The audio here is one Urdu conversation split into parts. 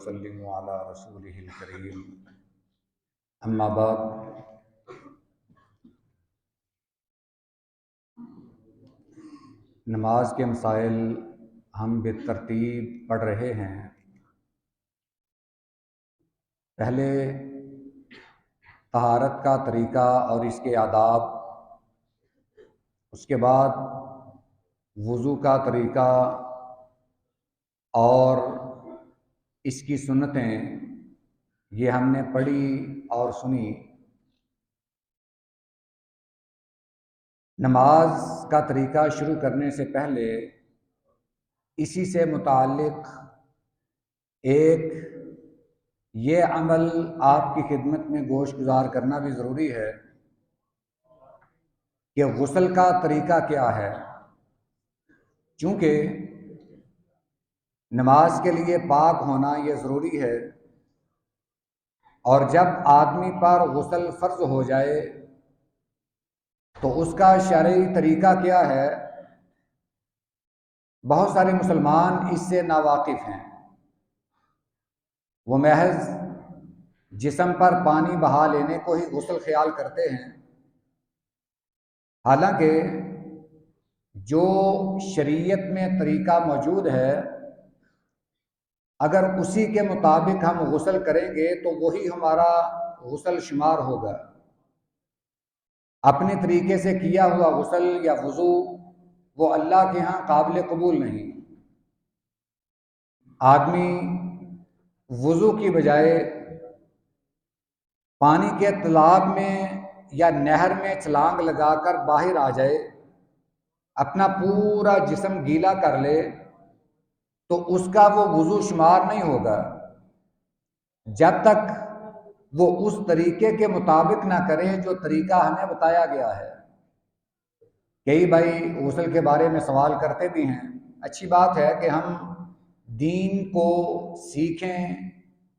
وسلم علی رسولہ الکریم اما بعد نماز کے مسائل ہم بالترتیب پڑھ رہے ہیں۔ پہلے طہارت کا طریقہ اور اس کے آداب، اس کے بعد وضو کا طریقہ اور اس کی سنتیں، یہ ہم نے پڑھی اور سنی۔ نماز کا طریقہ شروع کرنے سے پہلے اسی سے متعلق ایک یہ عمل آپ کی خدمت میں گوش گزار کرنا بھی ضروری ہے کہ غسل کا طریقہ کیا ہے، چونکہ نماز کے لیے پاک ہونا یہ ضروری ہے، اور جب آدمی پر غسل فرض ہو جائے تو اس کا شرعی طریقہ کیا ہے، بہت سارے مسلمان اس سے ناواقف ہیں۔ وہ محض جسم پر پانی بہا لینے کو ہی غسل خیال کرتے ہیں، حالانکہ جو شریعت میں طریقہ موجود ہے، اگر اسی کے مطابق ہم غسل کریں گے تو وہی ہمارا غسل شمار ہوگا۔ اپنے طریقے سے کیا ہوا غسل یا وضو وہ اللہ کے ہاں قابل قبول نہیں۔ آدمی وضو کی بجائے پانی کے تالاب میں یا نہر میں چھلانگ لگا کر باہر آ جائے، اپنا پورا جسم گیلا کر لے تو اس کا وہ وضو شمار نہیں ہوگا جب تک وہ اس طریقے کے مطابق نہ کرے جو طریقہ ہمیں بتایا گیا ہے۔ کئی بھائی غسل کے بارے میں سوال کرتے بھی ہیں، اچھی بات ہے کہ ہم دین کو سیکھیں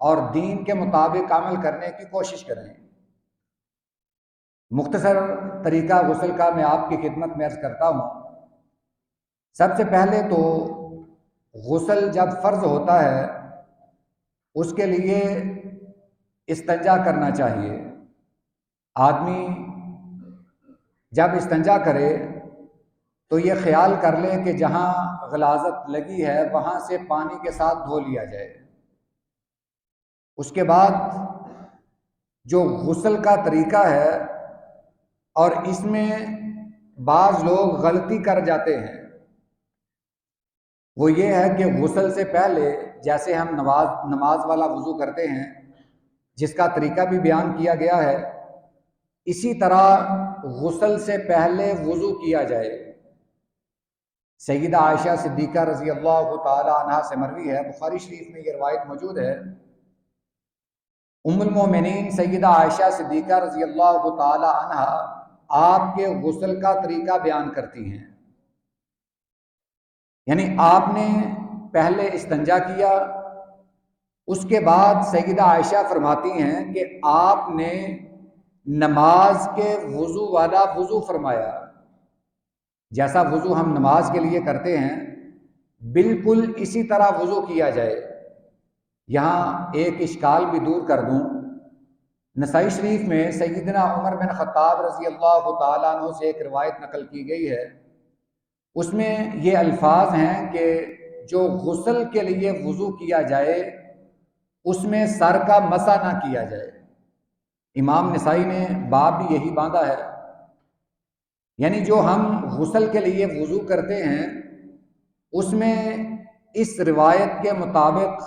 اور دین کے مطابق عمل کرنے کی کوشش کریں۔ مختصر طریقہ غسل کا میں آپ کی خدمت میں عرض کرتا ہوں۔ سب سے پہلے تو غسل جب فرض ہوتا ہے اس کے لیے استنجا کرنا چاہیے۔ آدمی جب استنجا کرے تو یہ خیال کر لے کہ جہاں غلاظت لگی ہے وہاں سے پانی کے ساتھ دھو لیا جائے۔ اس کے بعد جو غسل کا طریقہ ہے، اور اس میں بعض لوگ غلطی کر جاتے ہیں، وہ یہ ہے کہ غسل سے پہلے جیسے ہم نماز والا وضو کرتے ہیں جس کا طریقہ بھی بیان کیا گیا ہے، اسی طرح غسل سے پہلے وضو کیا جائے۔ سیدہ عائشہ صدیقہ رضی اللہ تعالی عنہا سے مروی ہے، بخاری شریف میں یہ روایت موجود ہے۔ ام المومنین سیدہ عائشہ صدیقہ رضی اللہ تعالی عنہا آپ کے غسل کا طریقہ بیان کرتی ہیں، یعنی آپ نے پہلے استنجا کیا، اس کے بعد سیدہ عائشہ فرماتی ہیں کہ آپ نے نماز کے وضو والا وضو فرمایا، جیسا وضو ہم نماز کے لیے کرتے ہیں بالکل اسی طرح وضو کیا جائے۔ یہاں ایک اشکال بھی دور کر دوں، نسائی شریف میں سیدنا عمر بن خطاب رضی اللہ تعالیٰ عنہ سے ایک روایت نقل کی گئی ہے، اس میں یہ الفاظ ہیں کہ جو غسل کے لیے وضو کیا جائے اس میں سر کا مسح نہ کیا جائے۔ امام نسائی نے باب بھی یہی باندھا ہے، یعنی جو ہم غسل کے لیے وضو کرتے ہیں اس میں اس روایت کے مطابق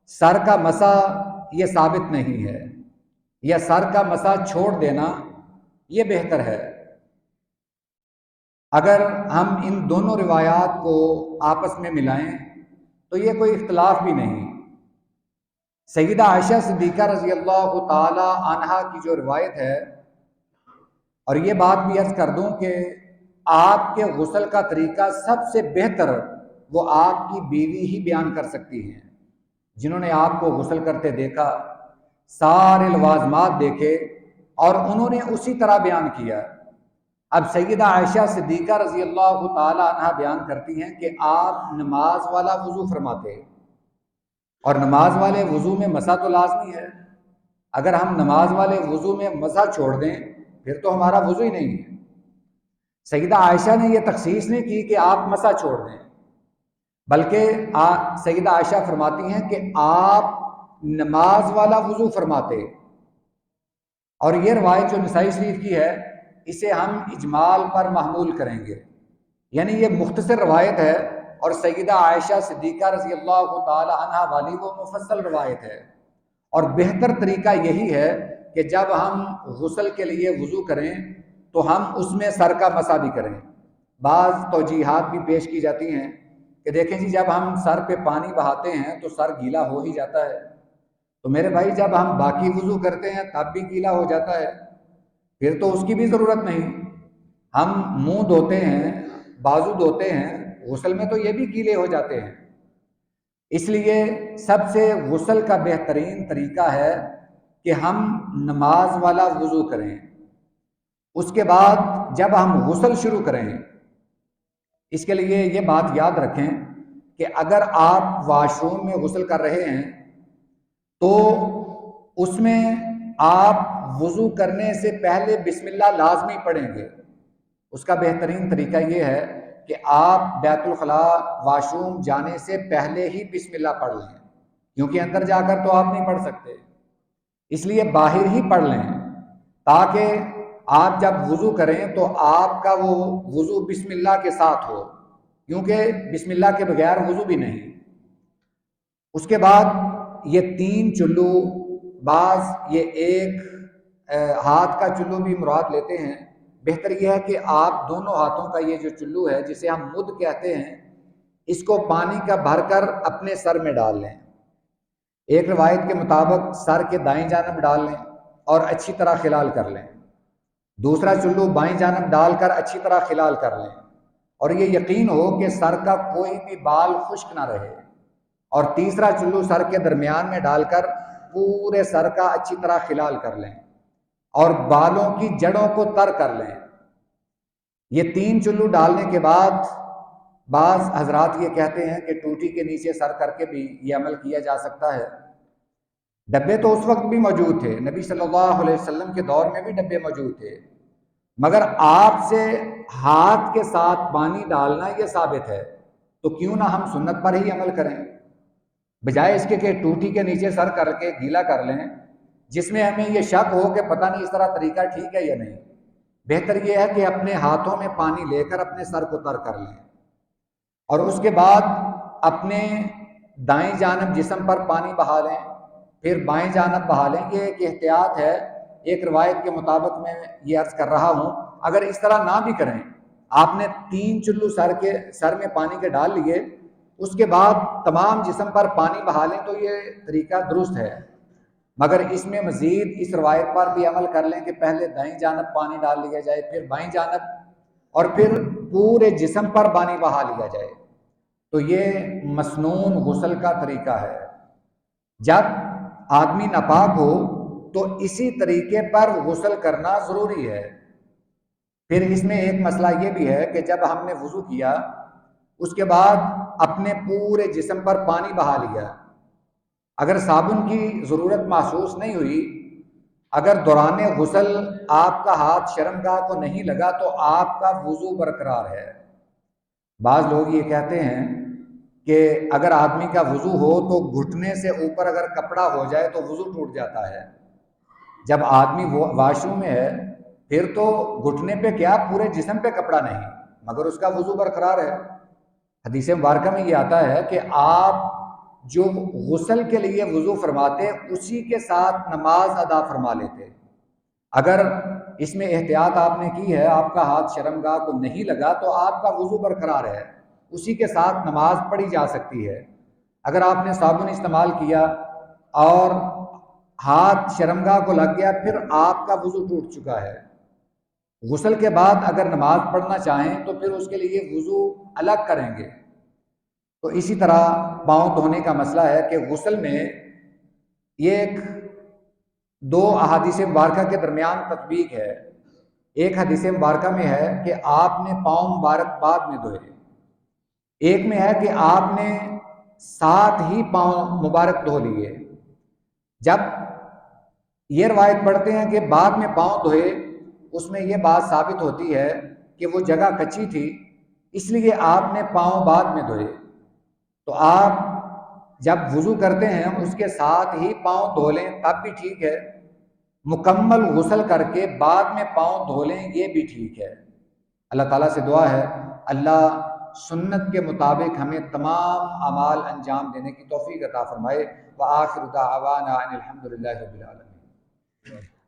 سر کا مسح یہ ثابت نہیں ہے، یا سر کا مسح چھوڑ دینا یہ بہتر ہے۔ اگر ہم ان دونوں روایات کو آپس میں ملائیں تو یہ کوئی اختلاف بھی نہیں۔ سیدہ عائشہ صدیقہ رضی اللہ تعالی عنہا کی جو روایت ہے، اور یہ بات بھی عرض کر دوں کہ آپ کے غسل کا طریقہ سب سے بہتر وہ آپ کی بیوی ہی بیان کر سکتی ہیں، جنہوں نے آپ کو غسل کرتے دیکھا، سارے لوازمات دیکھے اور انہوں نے اسی طرح بیان کیا۔ اب سیدہ عائشہ صدیقہ رضی اللہ تعالی عنہا بیان کرتی ہیں کہ آپ نماز والا وضو فرماتے اور نماز والے وضو میں مسح تو لازمی ہے. اگر ہم نماز والے وضو میں مسح چھوڑ دیں پھر تو ہمارا وضو ہی نہیں ہے. سیدہ عائشہ نے یہ تخصیص نہیں کی کہ آپ مسح چھوڑ دیں، بلکہ سیدہ عائشہ فرماتی ہیں کہ آپ نماز والا وضو فرماتے. اور یہ روایت جو نسائی شریف کی ہے اسے ہم اجمال پر محمول کریں گے، یعنی یہ مختصر روایت ہے اور سیدہ عائشہ صدیقہ رضی اللہ تعالی عنہا والی وہ مفصل روایت ہے. اور بہتر طریقہ یہی ہے کہ جب ہم غسل کے لیے وضو کریں تو ہم اس میں سر کا مسح بھی کریں. بعض توجیحات بھی پیش کی جاتی ہیں کہ دیکھیں جی جب ہم سر پہ پانی بہاتے ہیں تو سر گیلا ہو ہی جاتا ہے، تو میرے بھائی جب ہم باقی وضو کرتے ہیں تب بھی گیلا ہو جاتا ہے، پھر تو اس کی بھی ضرورت نہیں. ہم منہ دھوتے ہیں، بازو دھوتے ہیں، غسل میں تو یہ بھی گیلے ہو جاتے ہیں. اس لیے سب سے غسل کا بہترین طریقہ ہے کہ ہم نماز والا وضو کریں. اس کے بعد جب ہم غسل شروع کریں، اس کے لیے یہ بات یاد رکھیں کہ اگر آپ واش روم میں غسل کر رہے ہیں تو اس میں آپ وضو کرنے سے پہلے بسم اللہ لازمی پڑھیں گے. اس کا بہترین طریقہ یہ ہے کہ آپ بیت الخلاء واش روم جانے سے پہلے ہی بسم اللہ پڑھ لیں، کیونکہ اندر جا کر تو آپ نہیں پڑھ سکتے، اس لیے باہر ہی پڑھ لیں تاکہ آپ جب وضو کریں تو آپ کا وہ وضو بسم اللہ کے ساتھ ہو، کیونکہ بسم اللہ کے بغیر وضو بھی نہیں. اس کے بعد یہ 3 چلو، بعض یہ ایک ہاتھ کا چلو بھی مراد لیتے ہیں. بہتر یہ ہے کہ آپ دونوں ہاتھوں کا یہ جو چلو ہے جسے ہم مد کہتے ہیں اس کو پانی کا بھر کر اپنے سر میں ڈال لیں. ایک روایت کے مطابق سر کے دائیں جانب ڈال لیں اور اچھی طرح خلال کر لیں. دوسرا چلو بائیں جانب ڈال کر اچھی طرح خلال کر لیں اور یہ یقین ہو کہ سر کا کوئی بھی بال خشک نہ رہے. اور تیسرا چلو سر کے درمیان میں ڈال کر پورے سر کا اچھی طرح خلال کر لیں اور بالوں کی جڑوں کو تر کر لیں. یہ 3 چلو ڈالنے کے بعد بعض حضرات یہ کہتے ہیں کہ ٹوٹی کے نیچے سر کر کے بھی یہ عمل کیا جا سکتا ہے. ڈبے تو اس وقت بھی موجود تھے، نبی صلی اللہ علیہ وسلم کے دور میں بھی ڈبے موجود تھے، مگر آپ سے ہاتھ کے ساتھ پانی ڈالنا یہ ثابت ہے، تو کیوں نہ ہم سنت پر ہی عمل کریں بجائے اس کے کہ ٹوٹی کے نیچے سر کر کے گیلا کر لیں جس میں ہمیں یہ شک ہو کہ پتہ نہیں اس طرح طریقہ ٹھیک ہے یا نہیں. بہتر یہ ہے کہ اپنے ہاتھوں میں پانی لے کر اپنے سر کو تر کر لیں اور اس کے بعد اپنے دائیں جانب جسم پر پانی بہا لیں، پھر بائیں جانب بہا لیں. یہ ایک احتیاط ہے، ایک روایت کے مطابق میں یہ عرض کر رہا ہوں. اگر اس طرح نہ بھی کریں، آپ نے 3 چلو سر میں پانی کے ڈال لیے، اس کے بعد تمام جسم پر پانی بہا لیں تو یہ طریقہ درست ہے. مگر اس میں مزید اس روایت پر بھی عمل کر لیں کہ پہلے دائیں جانب پانی ڈال لیا جائے، پھر بائیں جانب اور پھر پورے جسم پر پانی بہا لیا جائے، تو یہ مسنون غسل کا طریقہ ہے. جب آدمی ناپاک ہو تو اسی طریقے پر غسل کرنا ضروری ہے. پھر اس میں ایک مسئلہ یہ بھی ہے کہ جب ہم نے وضو کیا اس کے بعد اپنے پورے جسم پر پانی بہا لیا، اگر صابن کی ضرورت محسوس نہیں ہوئی، اگر دوران غسل آپ کا ہاتھ شرمگاہ کو نہیں لگا تو آپ کا وضو برقرار ہے. بعض لوگ یہ کہتے ہیں کہ اگر آدمی کا وضو ہو تو گھٹنے سے اوپر اگر کپڑا ہو جائے تو وضو ٹوٹ جاتا ہے. جب آدمی واش روم میں ہے پھر تو گھٹنے پہ کیا پورے جسم پہ کپڑا نہیں مگر اس کا وضو برقرار ہے. حدیث مبارکہ میں یہ آتا ہے کہ آپ جو غسل کے لیے وضو فرماتے اسی کے ساتھ نماز ادا فرما لیتے. اگر اس میں احتیاط آپ نے کی ہے، آپ کا ہاتھ شرمگاہ کو نہیں لگا تو آپ کا وضو برقرار ہے، اسی کے ساتھ نماز پڑھی جا سکتی ہے. اگر آپ نے صابن استعمال کیا اور ہاتھ شرمگاہ کو لگ گیا پھر آپ کا وضو ٹوٹ چکا ہے. غسل کے بعد اگر نماز پڑھنا چاہیں تو پھر اس کے لیے وضو الگ کریں گے. تو اسی طرح پاؤں دھونے کا مسئلہ ہے کہ غسل میں یہ ایک 2 احادیث مبارکہ کے درمیان تطبیق ہے. ایک حدیث مبارکہ میں ہے کہ آپ نے پاؤں مبارک بعد میں دھوئے، ایک میں ہے کہ آپ نے ساتھ ہی پاؤں مبارک دھو لیے۔ جب یہ روایت پڑھتے ہیں کہ بعد میں پاؤں دھوئے، اس میں یہ بات ثابت ہوتی ہے کہ وہ جگہ کچی تھی، اس لیے آپ نے پاؤں بعد میں دھوئے۔ تو آپ جب وضو کرتے ہیں اس کے ساتھ ہی پاؤں دھو لیں تب بھی ٹھیک ہے، مکمل غسل کر کے بعد میں پاؤں دھو لیں یہ بھی ٹھیک ہے۔ اللہ تعالیٰ سے دعا ہے اللہ سنت کے مطابق ہمیں تمام اعمال انجام دینے کی توفیق عطا فرمائے۔ وآخر دعوانا ان الحمد للہ رب العالمین۔